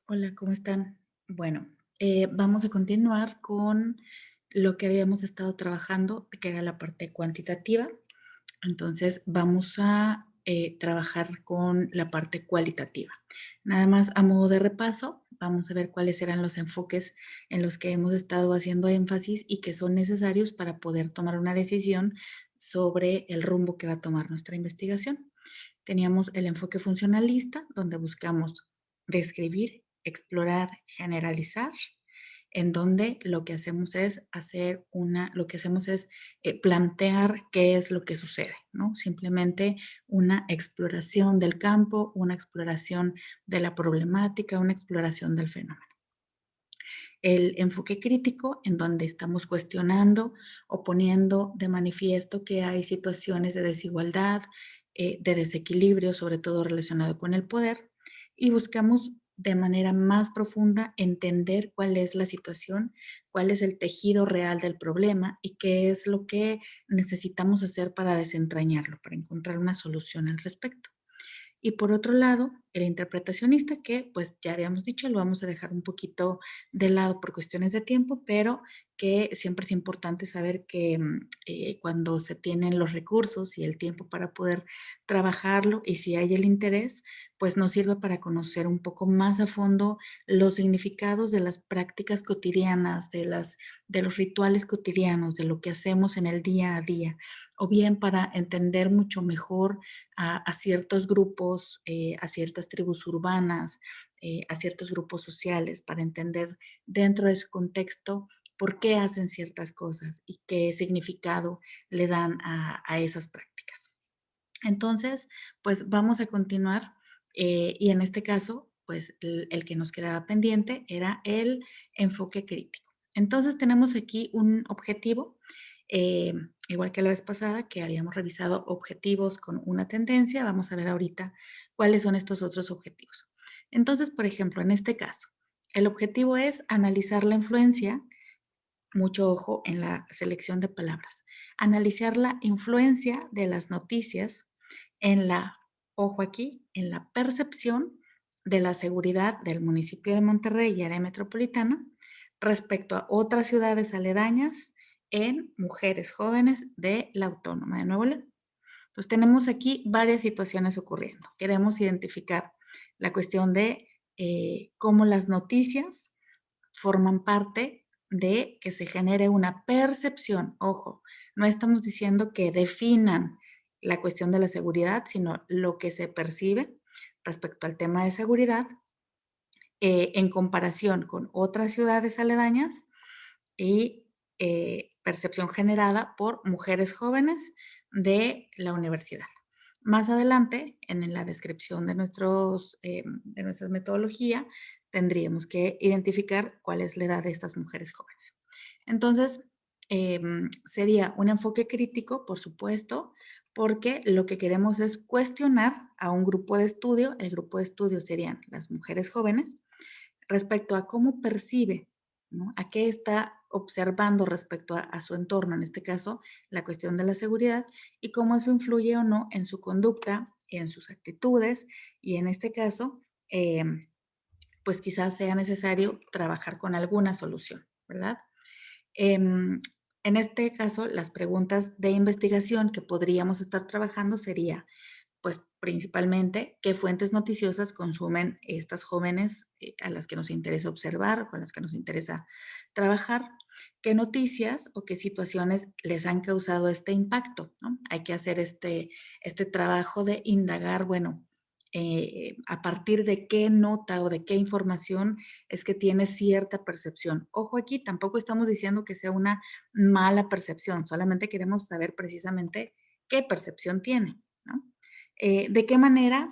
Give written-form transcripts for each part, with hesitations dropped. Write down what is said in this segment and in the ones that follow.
Hola, ¿cómo están? Bueno, vamos a continuar con lo que habíamos estado trabajando, que era la parte cuantitativa. Entonces, vamos a trabajar con la parte cualitativa. Nada más a modo de repaso, vamos a ver cuáles eran los enfoques en los que hemos estado haciendo énfasis y que son necesarios para poder tomar una decisión sobre el rumbo que va a tomar nuestra investigación. Teníamos el enfoque funcionalista, donde buscamos describir, explorar, generalizar, en donde lo que hacemos es plantear qué es lo que sucede, ¿no? Simplemente una exploración del campo, una exploración de la problemática, una exploración del fenómeno. El enfoque crítico, en donde estamos cuestionando o poniendo de manifiesto que hay situaciones de desigualdad, de desequilibrio, sobre todo relacionado con el poder, y buscamos de manera más profunda entender cuál es la situación, cuál es el tejido real del problema y qué es lo que necesitamos hacer para desentrañarlo, para encontrar una solución al respecto. Y por otro lado, el interpretacionista, que pues ya habíamos dicho, lo vamos a dejar un poquito de lado por cuestiones de tiempo, pero que siempre es importante saber que cuando se tienen los recursos y el tiempo para poder trabajarlo y si hay el interés, pues nos sirve para conocer un poco más a fondo los significados de las prácticas cotidianas, de los rituales cotidianos, de lo que hacemos en el día a día, o bien para entender mucho mejor a ciertos grupos, a ciertas tribus urbanas, a ciertos grupos sociales, para entender dentro de su contexto por qué hacen ciertas cosas y qué significado le dan a esas prácticas. Entonces, pues vamos a continuar y en este caso, pues el que nos quedaba pendiente era el enfoque crítico. Entonces tenemos aquí un objetivo, eh, igual que la vez pasada que habíamos revisado objetivos con una tendencia, vamos a ver ahorita cuáles son estos otros objetivos. Entonces, por ejemplo, en este caso, el objetivo es analizar la influencia, mucho ojo en la selección de palabras, analizar la influencia de las noticias en la, ojo aquí, en la percepción de la seguridad del municipio de Monterrey y área metropolitana respecto a otras ciudades aledañas en mujeres jóvenes de la Autónoma de Nuevo León. Entonces tenemos aquí varias situaciones ocurriendo. Queremos identificar la cuestión de cómo las noticias forman parte de que se genere una percepción. Ojo, no estamos diciendo que definan la cuestión de la seguridad, sino lo que se percibe respecto al tema de seguridad en comparación con otras ciudades aledañas y percepción generada por mujeres jóvenes de la universidad. Más adelante, en la descripción de nuestra metodología, tendríamos que identificar cuál es la edad de estas mujeres jóvenes. Entonces, sería un enfoque crítico, por supuesto, porque lo que queremos es cuestionar a un grupo de estudio. El grupo de estudio serían las mujeres jóvenes respecto a cómo percibe, ¿no? A qué está observando respecto a su entorno, en este caso, la cuestión de la seguridad, y cómo eso influye o no en su conducta, en sus actitudes, y en este caso, pues quizás sea necesario trabajar con alguna solución, ¿verdad? En este caso, las preguntas de investigación que podríamos estar trabajando sería, pues principalmente, qué fuentes noticiosas consumen estas jóvenes a las que nos interesa observar, con las que nos interesa trabajar, qué noticias o qué situaciones les han causado este impacto, ¿no? Hay que hacer este trabajo de indagar, bueno, a partir de qué nota o de qué información es que tiene cierta percepción. Ojo aquí, tampoco estamos diciendo que sea una mala percepción, solamente queremos saber precisamente qué percepción tiene, ¿no? De qué manera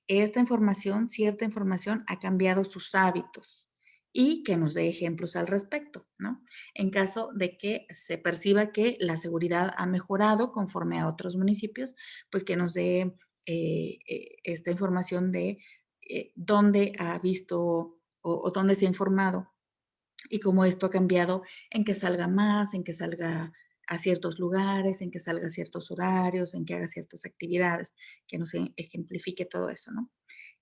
esta información, cierta información, ha cambiado sus hábitos y que nos dé ejemplos al respecto, ¿no? En caso de que se perciba que la seguridad ha mejorado conforme a otros municipios, pues que nos dé esta información de dónde ha visto o dónde se ha informado y cómo esto ha cambiado en que salga más, en que salga a ciertos lugares, en que salga a ciertos horarios, en que haga ciertas actividades, que nos ejemplifique todo eso, ¿no?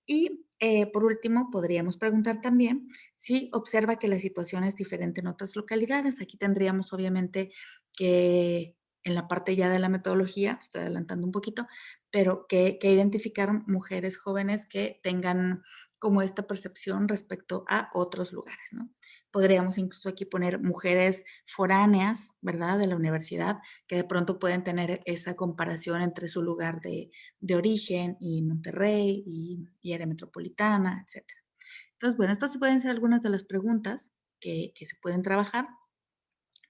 Y por último, podríamos preguntar también si observa que la situación es diferente en otras localidades. Aquí tendríamos obviamente que en la parte ya de la metodología, estoy adelantando un poquito, pero que identificar mujeres jóvenes que tengan como esta percepción respecto a otros lugares, ¿no? Podríamos incluso aquí poner mujeres foráneas, ¿verdad? De la universidad, que de pronto pueden tener esa comparación entre su lugar de origen y Monterrey y área metropolitana, etcétera. Entonces, bueno, estas pueden ser algunas de las preguntas que se pueden trabajar.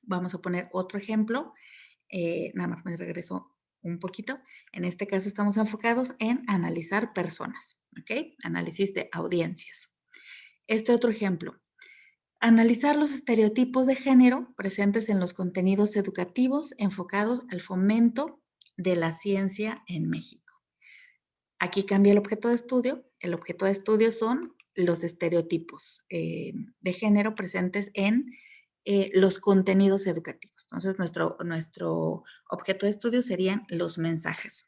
Vamos a poner otro ejemplo. Nada más me regreso un poquito. En este caso estamos enfocados en analizar personas, ¿ok? Análisis de audiencias. Este otro ejemplo. Analizar los estereotipos de género presentes en los contenidos educativos enfocados al fomento de la ciencia en México. Aquí cambia el objeto de estudio. El objeto de estudio son los estereotipos de género presentes en los contenidos educativos. Entonces, nuestro objeto de estudio serían los mensajes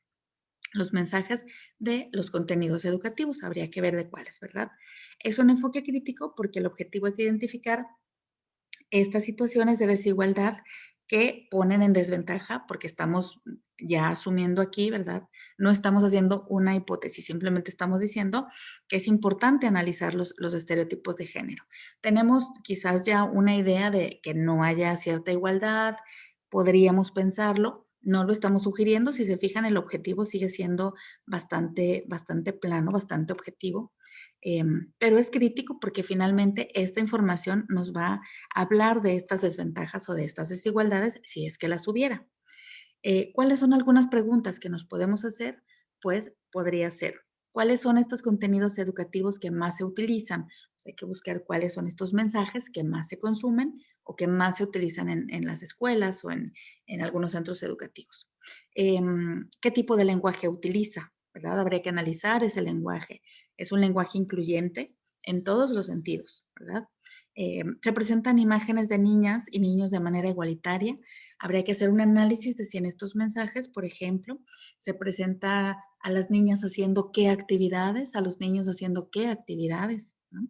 de los contenidos educativos. Habría que ver de cuáles, ¿verdad? Es un enfoque crítico porque el objetivo es identificar estas situaciones de desigualdad que ponen en desventaja, porque estamos ya asumiendo aquí, ¿verdad? No estamos haciendo una hipótesis, simplemente estamos diciendo que es importante analizar los estereotipos de género. Tenemos quizás ya una idea de que no haya cierta igualdad, podríamos pensarlo, no lo estamos sugiriendo, si se fijan, el objetivo sigue siendo bastante plano, bastante objetivo, pero es crítico porque finalmente esta información nos va hablar de estas desventajas o de estas desigualdades si es que las hubiera. ¿Cuáles son algunas preguntas que nos podemos hacer? Pues podría ser, ¿cuáles son estos contenidos educativos que más se utilizan? Pues hay que buscar cuáles son estos mensajes que más se consumen o que más se utilizan en las escuelas o en algunos centros educativos. ¿Qué tipo de lenguaje utiliza? ¿Verdad? Habría que analizar ese lenguaje. ¿Es un lenguaje incluyente? En todos los sentidos, ¿verdad? Se presentan imágenes de niñas y niños de manera igualitaria. Habría que hacer un análisis de si en estos mensajes, por ejemplo, se presenta a las niñas haciendo qué actividades, a los niños haciendo qué actividades, ¿no?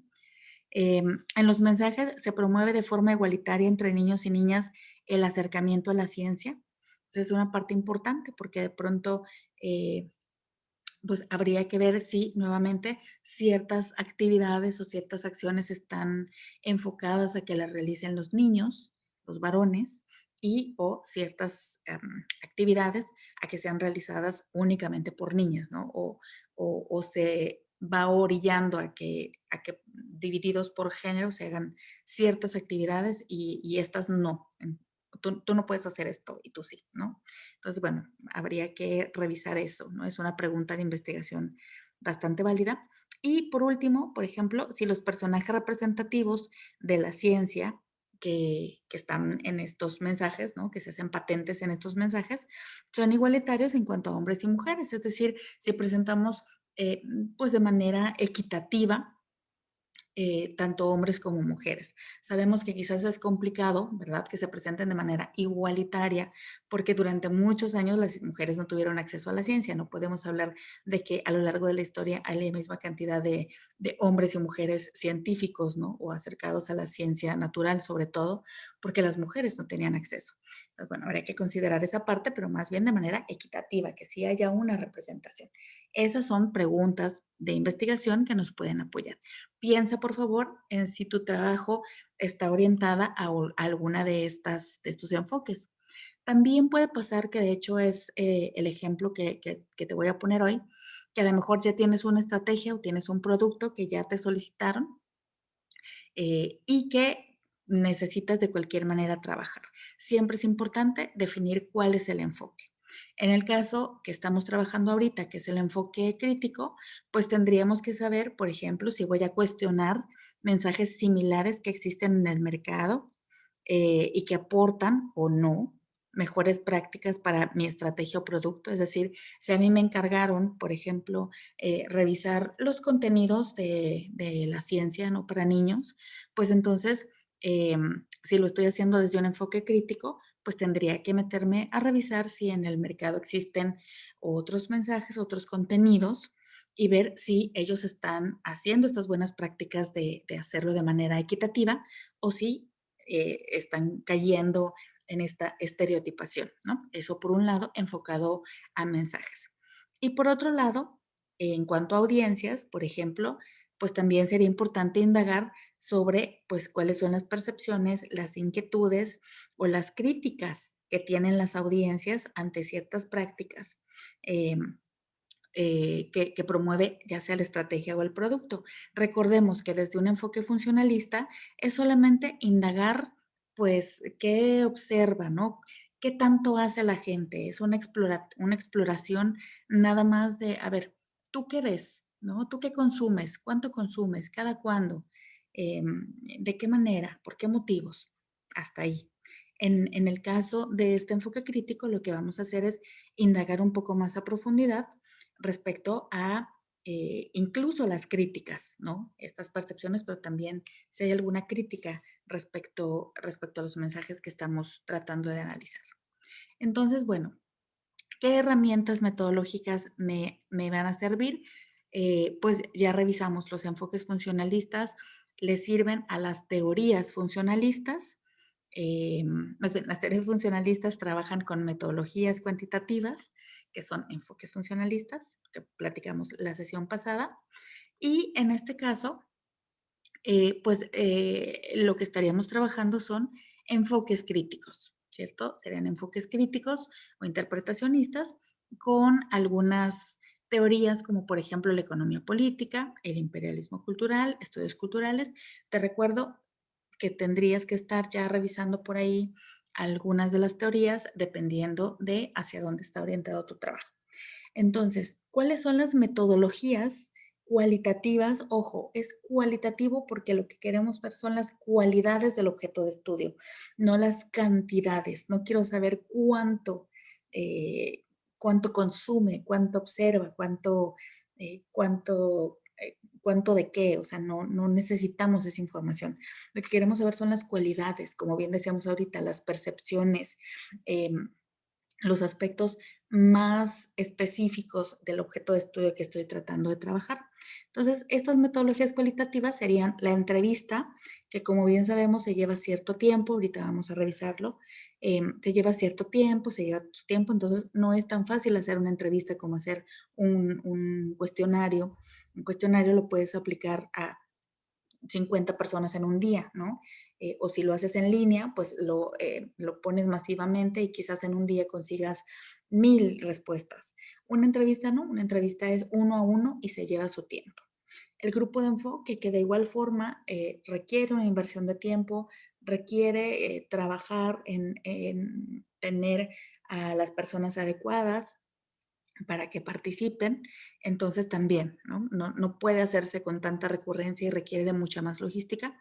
En los mensajes se promueve de forma igualitaria entre niños y niñas el acercamiento a la ciencia. Entonces, es una parte importante porque de pronto pues habría que ver si nuevamente ciertas actividades o ciertas acciones están enfocadas a que las realicen los niños, los varones, y o ciertas actividades a que sean realizadas únicamente por niñas, ¿no? O se va orillando a que divididos por género se hagan ciertas actividades y estas no. Tú no puedes hacer esto y tú sí, ¿no? Entonces, bueno, habría que revisar eso, ¿no? Es una pregunta de investigación bastante válida. Y por último, por ejemplo, si los personajes representativos de la ciencia que están en estos mensajes, ¿no? Que se hacen patentes en estos mensajes, son igualitarios en cuanto a hombres y mujeres. Es decir, si presentamos pues de manera equitativa tanto hombres como mujeres. Sabemos que quizás es complicado, ¿verdad?, que se presenten de manera igualitaria, porque durante muchos años las mujeres no tuvieron acceso a la ciencia. No podemos hablar de que a lo largo de la historia hay la misma cantidad de hombres y mujeres científicos, ¿no? O acercados a la ciencia natural, sobre todo, porque las mujeres no tenían acceso. Entonces, bueno, habría que considerar esa parte, pero más bien de manera equitativa, que sí haya una representación. Esas son preguntas de investigación que nos pueden apoyar. Piensa, por favor, en si tu trabajo está orientada a alguna de estos enfoques. También puede pasar que de hecho es el ejemplo que te voy a poner hoy, que a lo mejor ya tienes una estrategia o tienes un producto que ya te solicitaron y que necesitas de cualquier manera trabajar. Siempre es importante definir cuál es el enfoque. En el caso que estamos trabajando ahorita, que es el enfoque crítico, pues tendríamos que saber, por ejemplo, si voy a cuestionar mensajes similares que existen en el mercado y que aportan o no mejores prácticas para mi estrategia o producto. Es decir, si a mí me encargaron, por ejemplo, revisar los contenidos de la ciencia, ¿no? Para niños, pues entonces, si lo estoy haciendo desde un enfoque crítico, pues tendría que meterme a revisar si en el mercado existen otros mensajes, otros contenidos y ver si ellos están haciendo estas buenas prácticas de hacerlo de manera equitativa o si están cayendo en esta estereotipación, ¿no? Eso por un lado, enfocado a mensajes. Y por otro lado, en cuanto a audiencias, por ejemplo, pues también sería importante indagar sobre, pues, cuáles son las percepciones, las inquietudes o las críticas que tienen las audiencias ante ciertas prácticas. Que promueve ya sea la estrategia o el producto. Recordemos que desde un enfoque funcionalista es solamente indagar, pues, qué observa, ¿no? ¿Qué tanto hace la gente? Es una exploración nada más de, a ver, ¿tú qué ves? ¿No? ¿Tú qué consumes? ¿Cuánto consumes? ¿Cada cuándo? ¿De qué manera? ¿Por qué motivos? Hasta ahí. En el caso de este enfoque crítico, lo que vamos a hacer es indagar un poco más a profundidad respecto a incluso las críticas, ¿no? Estas percepciones, pero también si hay alguna crítica respecto a los mensajes que estamos tratando de analizar. Entonces, bueno, ¿qué herramientas metodológicas me van a servir? Pues ya revisamos los enfoques funcionalistas, le sirven a las teorías funcionalistas. Más bien, las teorías funcionalistas trabajan con metodologías cuantitativas, que son enfoques funcionalistas, que platicamos la sesión pasada. Y en este caso, lo que estaríamos trabajando son enfoques críticos, ¿cierto? Serían enfoques críticos o interpretacionistas con algunas teorías como por ejemplo la economía política, el imperialismo cultural, estudios culturales. Te recuerdo que tendrías que estar ya revisando por ahí algunas de las teorías dependiendo de hacia dónde está orientado tu trabajo. Entonces, ¿cuáles son las metodologías cualitativas? Ojo, es cualitativo porque lo que queremos ver son las cualidades del objeto de estudio, no las cantidades. No quiero saber eh, cuánto consume, cuánto observa, cuánto de qué. O sea, no necesitamos esa información. Lo que queremos saber son las cualidades, como bien decíamos ahorita, las percepciones, los aspectos más específicos del objeto de estudio que estoy tratando de trabajar. Entonces, estas metodologías cualitativas serían la entrevista, que como bien sabemos se lleva cierto tiempo, ahorita vamos a revisarlo, se lleva cierto tiempo, se lleva su tiempo, entonces no es tan fácil hacer una entrevista como hacer un cuestionario. Un cuestionario lo puedes aplicar a 50 personas en un día, ¿no? O si lo haces en línea, pues lo pones masivamente y quizás en un día consigas 1000 respuestas. Una entrevista no, una entrevista es uno a uno y se lleva su tiempo. El grupo de enfoque, que de igual forma requiere una inversión de tiempo, requiere trabajar en tener a las personas adecuadas, para que participen, entonces también, ¿no? No puede hacerse con tanta recurrencia y requiere de mucha más logística.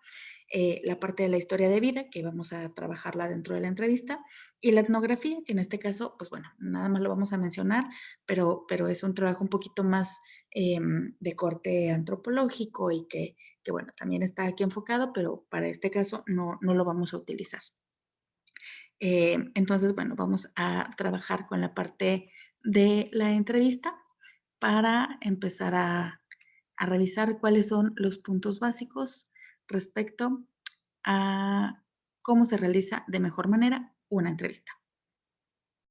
La parte de la historia de vida, que vamos a trabajarla dentro de la entrevista, y la etnografía, que en este caso, pues bueno, nada más lo vamos a mencionar, pero es un trabajo un poquito más de corte antropológico y que, bueno, también está aquí enfocado, pero para este caso no lo vamos a utilizar. Entonces, bueno, vamos a trabajar con la parte de la entrevista para empezar a revisar cuáles son los puntos básicos respecto a cómo se realiza de mejor manera una entrevista.